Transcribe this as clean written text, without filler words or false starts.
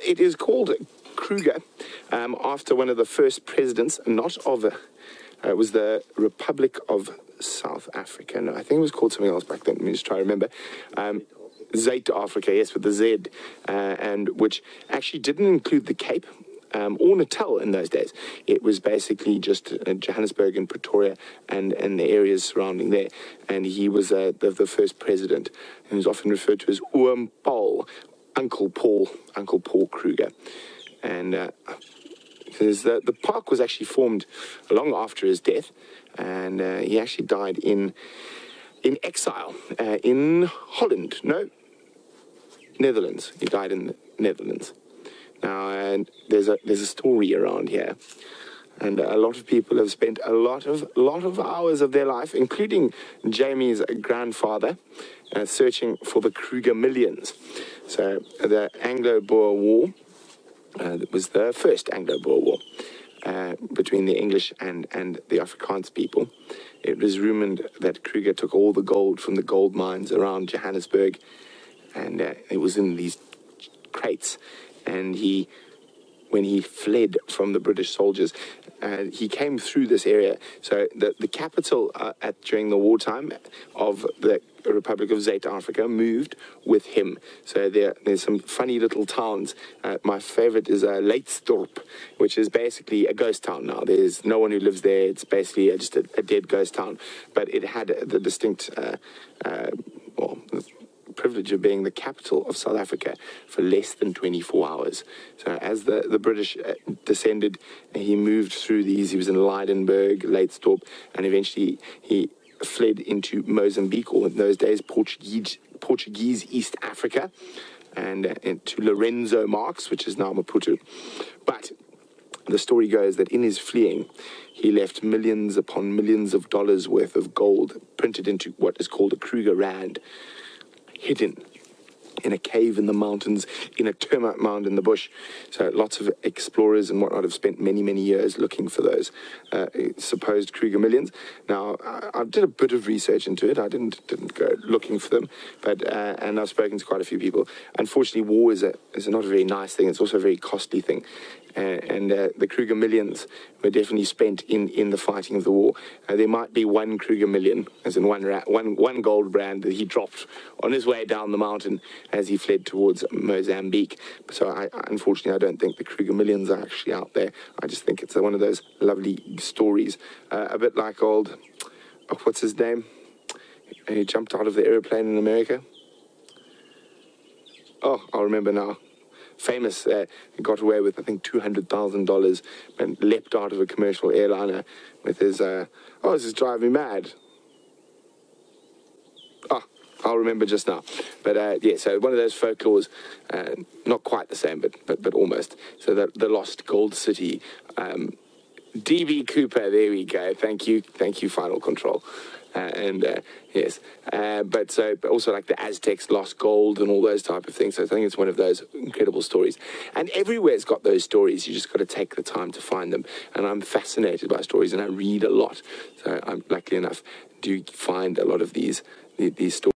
it is called Kruger, after one of the first presidents, not of, it was the Republic of South Africa. No, I think it was called something else back then. Let me just try to remember. Zuid-Afrika, yes, with the Z, and which actually didn't include the Cape or Natal in those days. It was basically just Johannesburg and Pretoria and the areas surrounding there. And he was the first president, and was often referred to as Oom Paul, Uncle Paul Kruger. And the park was actually formed long after his death, and he actually died in exile in Holland. No, Netherlands. He died in the Netherlands. Now, and there's a story around here, and a lot of people have spent a lot of hours of their life, including Jamie's grandfather, searching for the Kruger millions. So the Anglo-Boer War was the first Anglo-Boer War between the English and the Afrikaans people. It was rumored that Kruger took all the gold from the gold mines around Johannesburg, and it was in these crates. And when he fled from the British soldiers, he came through this area. So the capital during the wartime of the Republic of Zuid-Afrika moved with him. So there's some funny little towns. My favorite is Leitsdorp, which is basically a ghost town now. There's no one who lives there. It's basically just a dead ghost town. But it had the distinct, privilege of being the capital of South Africa for less than 24 hours. So as the British descended, he moved through these. He was in Leidenburg, Leitsdorp, and eventually he fled into Mozambique, or in those days Portuguese East Africa, and into Lorenzo Marques, which is now Maputo. But the story goes that in his fleeing, he left millions upon millions of dollars worth of gold printed into what is called a Kruger Rand, hidden in a cave in the mountains, in a termite mound in the bush. So lots of explorers and whatnot have spent many, many years looking for those supposed Kruger millions. Now, I did a bit of research into it. I didn't go looking for them, but and I've spoken to quite a few people. Unfortunately, war is not a very nice thing. It's also a very costly thing. And the Kruger millions were definitely spent in the fighting of the war. There might be one Kruger million, as in one gold brand that he dropped on his way down the mountain as he fled towards Mozambique. So unfortunately, I don't think the Kruger millions are actually out there. I just think it's one of those lovely stories, a bit like what's his name? He jumped out of the airplane in America. Oh, I'll remember now. Famous, got away with, I think, $200,000 and leapt out of a commercial airliner with his, this is driving me mad. I'll remember just now. But, yeah, so one of those folklores, not quite the same, but almost. So the Lost Gold City, D.B. Cooper, there we go. Thank you, Final Control. Yes, but also like the Aztecs lost gold and all those type of things. So I think it's one of those incredible stories. And everywhere's got those stories. You just got to take the time to find them. And I'm fascinated by stories, and I read a lot. So I'm luckily enough do find a lot of these stories.